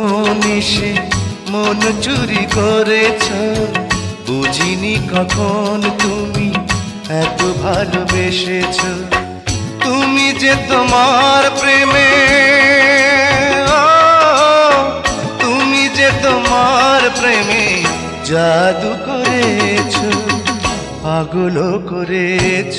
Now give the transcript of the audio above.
গোপন এসে মন চুরি করেছ, বুঝিনি কখন তুমি এত ভালোবেসেছ। তুমি যে তোমার প্রেমে, তুমি যে তোমার প্রেমে জাদু করেছ, পাগল করেছ।